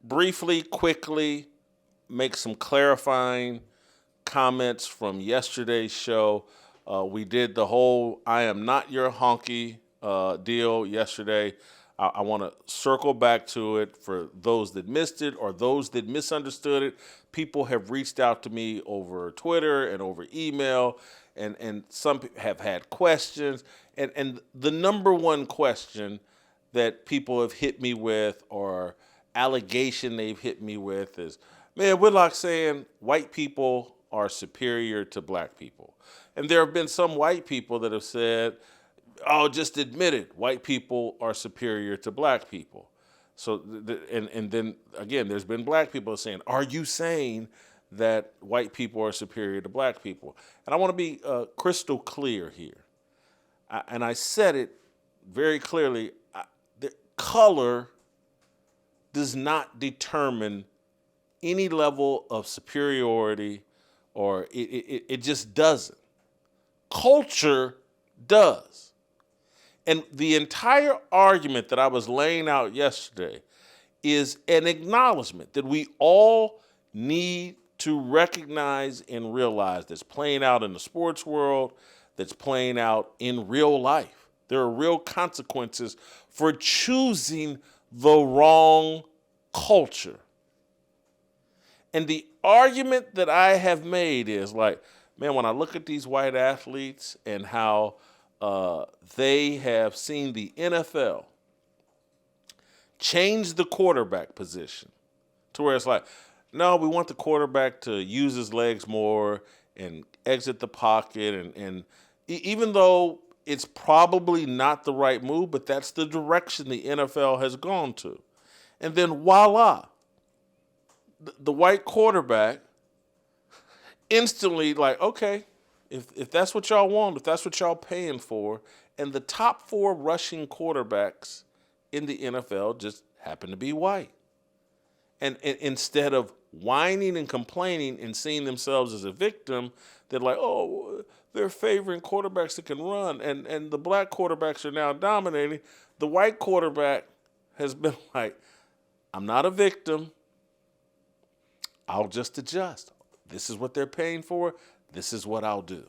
briefly, quickly make some clarifying comments from yesterday's show. We did the whole "I am not your honky" deal yesterday. I want to circle back to it for those that missed it or those that misunderstood it. People have reached out to me over Twitter and over email, and some have had questions. And the number one question that people have hit me with, or allegation they've hit me with, is, man, Whitlock saying white people are superior to black people. And there have been some white people that have said, oh, just admit it, white people are superior to black people. So, and then again, there's been black people saying, are you saying that white people are superior to black people? And I want to be crystal clear here. And I said it very clearly. The color does not determine any level of superiority, or it just doesn't. Culture does. And the entire argument that I was laying out yesterday is an acknowledgement that we all need to recognize and realize that's playing out in the sports world, that's playing out in real life. There are real consequences for choosing the wrong culture. And the argument that I have made is like, man, when I look at these white athletes and how they have seen the NFL change the quarterback position to where it's like, no, we want the quarterback to use his legs more and exit the pocket. And even though it's probably not the right move, but that's the direction the NFL has gone to. And then voila, the white quarterback instantly like, okay, if that's what y'all want, if that's what y'all paying for, and the top 4 rushing quarterbacks in the NFL just happen to be white. And instead of whining and complaining and seeing themselves as a victim, they're like, oh, they're favoring quarterbacks that can run, and the black quarterbacks are now dominating. The white quarterback has been like, I'm not a victim. I'll just adjust. This is what they're paying for. This is what I'll do.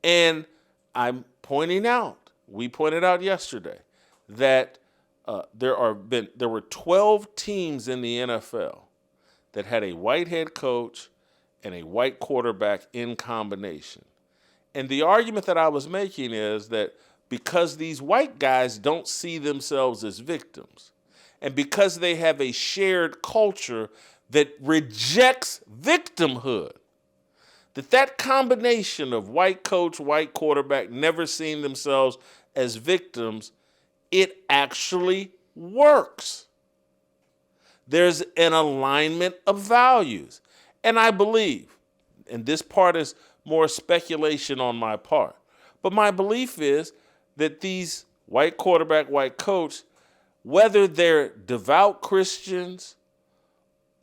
And I'm pointing out, we pointed out yesterday, that there were 12 teams in the NFL that had a white head coach and a white quarterback in combination. And the argument that I was making is that because these white guys don't see themselves as victims, and because they have a shared culture that rejects victimhood, that combination of white coach, white quarterback, never seeing themselves as victims, it actually works. There's an alignment of values. And I believe, and this part is more speculation on my part, but my belief is that these white quarterback, white coach, whether they're devout Christians,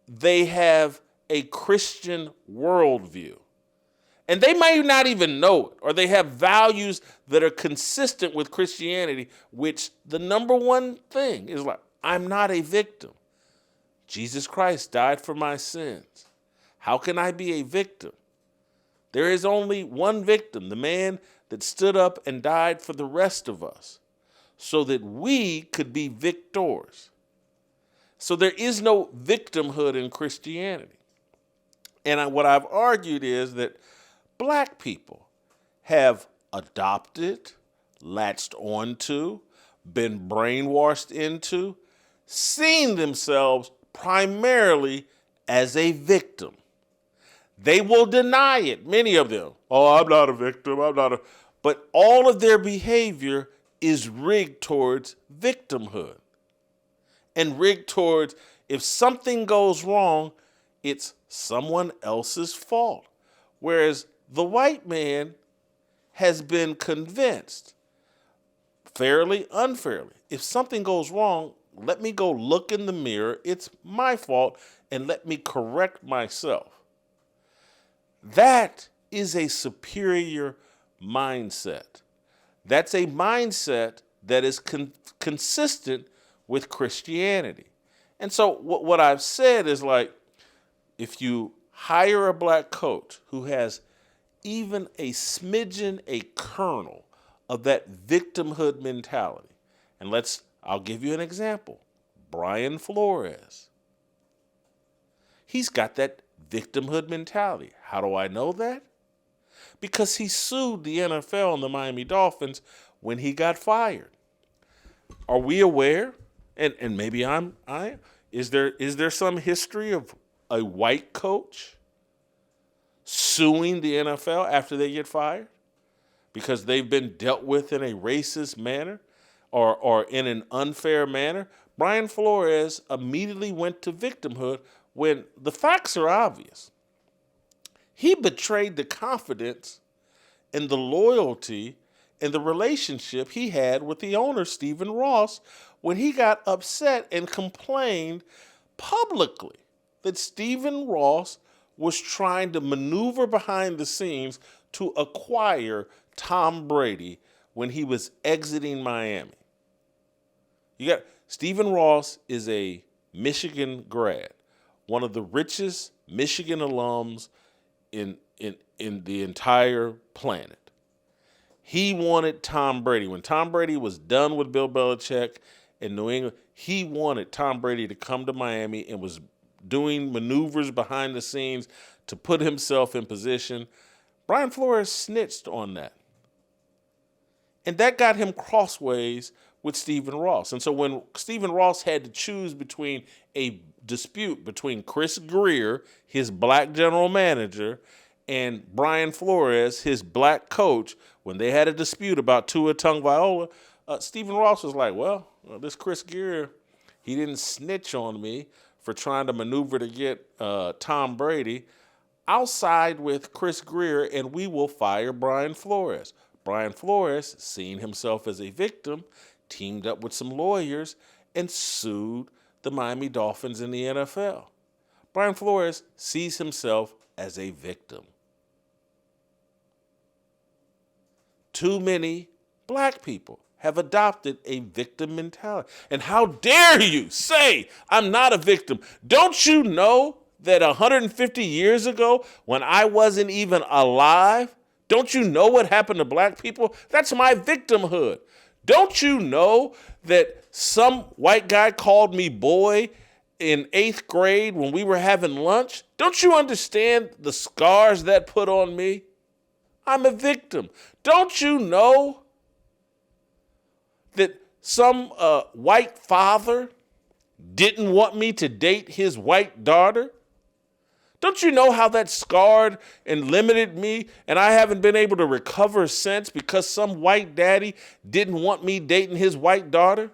they have a Christian worldview. And they may not even know it, or they have values that are consistent with Christianity, which the number one thing is like, I'm not a victim. Jesus Christ died for my sins. How can I be a victim? There is only one victim, the man that stood up and died for the rest of us, so that we could be victors. So there is no victimhood in Christianity. And what I've argued is that black people have adopted, latched onto, been brainwashed into, seeing themselves primarily as a victim. They will deny it, many of them. Oh, I'm not a victim, But all of their behavior is rigged towards victimhood. And rigged towards, if something goes wrong, it's someone else's fault. Whereas the white man has been convinced, fairly, unfairly, if something goes wrong, let me go look in the mirror, it's my fault, and let me correct myself. That is a superior mindset. That's a mindset that is consistent with Christianity. And so what I've said is like, if you hire a black coach who has even a smidgen, a kernel of that victimhood mentality, and I'll give you an example. Brian Flores. He's got that victimhood mentality. How do I know that? Because he sued the NFL and the Miami Dolphins when he got fired. Are we aware? And maybe is there some history of a white coach suing the NFL after they get fired because they've been dealt with in a racist manner or in an unfair manner? Brian Flores immediately went to victimhood when the facts are obvious. He betrayed the confidence and the loyalty and the relationship he had with the owner, Stephen Ross, when he got upset and complained publicly that Stephen Ross was trying to maneuver behind the scenes to acquire Tom Brady when he was exiting Miami. Stephen Ross is a Michigan grad, one of the richest Michigan alums in the entire planet. He wanted Tom Brady. When Tom Brady was done with Bill Belichick in New England, he wanted Tom Brady to come to Miami and was doing maneuvers behind the scenes to put himself in position. Brian Flores snitched on that. And that got him crossways with Stephen Ross. And so when Stephen Ross had to choose between a dispute between Chris Greer, his black general manager, and Brian Flores, his black coach, when they had a dispute about Tua Tagovailoa, Stephen Ross was like, well, this Chris Greer, he didn't snitch on me for trying to maneuver to get Tom Brady. I'll side with Chris Greer and we will fire Brian Flores. Brian Flores, seeing himself as a victim, teamed up with some lawyers and sued the Miami Dolphins in the NFL. Brian Flores sees himself as a victim. Too many black people have adopted a victim mentality. And how dare you say I'm not a victim? Don't you know that 150 years ago, when I wasn't even alive, don't you know what happened to black people? That's my victimhood. Don't you know that some white guy called me boy in 8th grade when we were having lunch? Don't you understand the scars that put on me? I'm a victim. Don't you know that some white father didn't want me to date his white daughter? Don't you know how that scarred and limited me, and I haven't been able to recover since because some white daddy didn't want me dating his white daughter?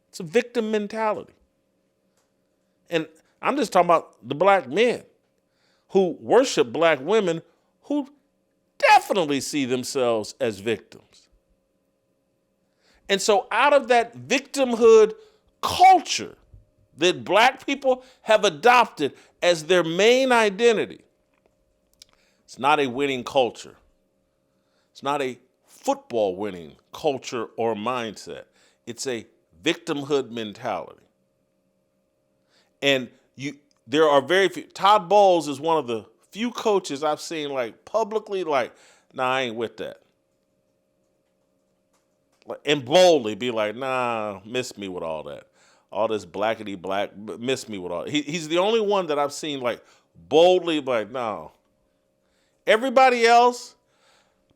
It's a victim mentality. And I'm just talking about the black men who worship black women who definitely see themselves as victims. And so out of that victimhood culture that black people have adopted as their main identity, it's not a winning culture. It's not a football winning culture or mindset. It's a victimhood mentality. And there are very few. Todd Bowles is one of the few coaches I've seen like publicly like, nah, I ain't with that. And boldly be like, nah, miss me with all that. All this blackety black, miss me with all. He's the only one that I've seen like boldly like, no. Everybody else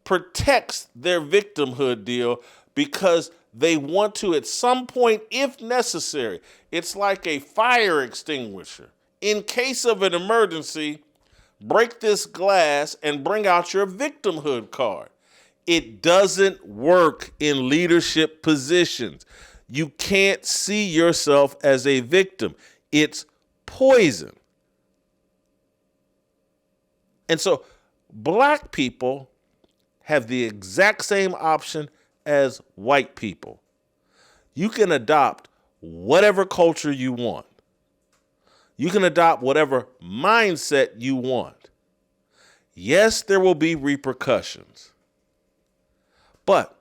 protects their victimhood deal because they want to, at some point, if necessary, it's like a fire extinguisher. In case of an emergency, break this glass and bring out your victimhood card. It doesn't work in leadership positions. You can't see yourself as a victim. It's poison. And so black people have the exact same option as white people. You can adopt whatever culture you want. You can adopt whatever mindset you want. Yes, there will be repercussions. But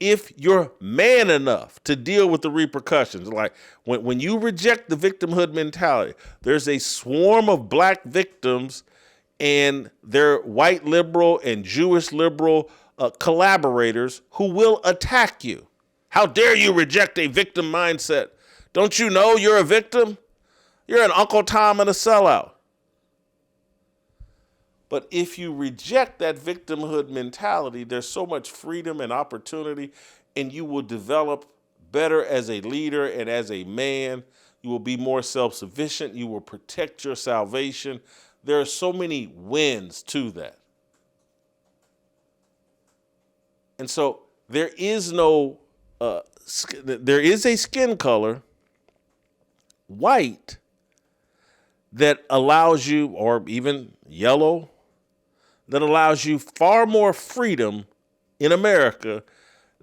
if you're man enough to deal with the repercussions. Like when you reject the victimhood mentality, there's a swarm of black victims and their white liberal and Jewish liberal collaborators who will attack you. How dare you reject a victim mindset? Don't you know you're a victim? You're an Uncle Tom and a sellout. But if you reject that victimhood mentality, there's so much freedom and opportunity, and you will develop better as a leader and as a man. You will be more self-sufficient. You will protect your salvation. There are so many wins to that. And so there is a skin color, white, that allows you, or even yellow, that allows you far more freedom in America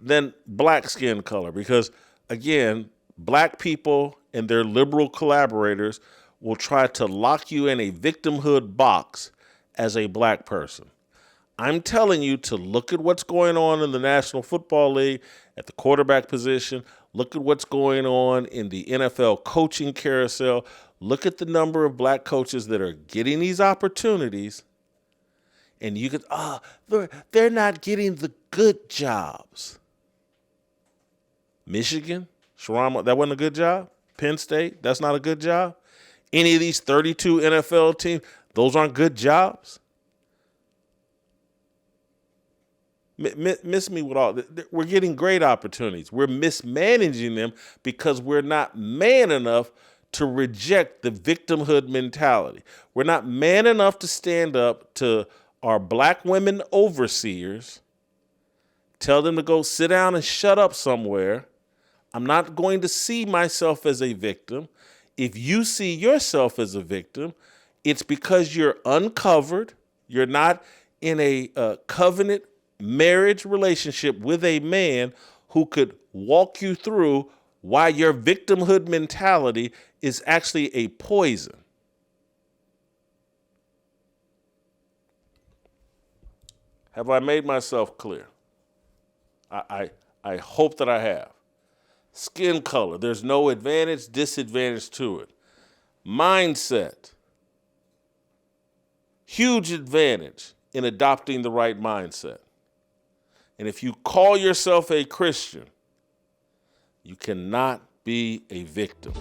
than black skin color. Because, again, black people and their liberal collaborators will try to lock you in a victimhood box as a black person. I'm telling you to look at what's going on in the National Football League at the quarterback position. Look at what's going on in the NFL coaching carousel. Look at the number of black coaches that are getting these opportunities. And you could, they're not getting the good jobs. Michigan, Shawarma, that wasn't a good job. Penn State, that's not a good job. Any of these 32 NFL teams, those aren't good jobs. Miss me with all. We're getting great opportunities. We're mismanaging them because we're not man enough to reject the victimhood mentality. We're not man enough to stand up to our black women overseers, tell them to go sit down and shut up somewhere. I'm not going to see myself as a victim. If you see yourself as a victim, it's because you're uncovered. You're not in a covenant marriage relationship with a man who could walk you through why your victimhood mentality is actually a poison. Have I made myself clear? I hope that I have. Skin color, there's no advantage, disadvantage to it. Mindset, huge advantage in adopting the right mindset. And if you call yourself a Christian, you cannot be a victim.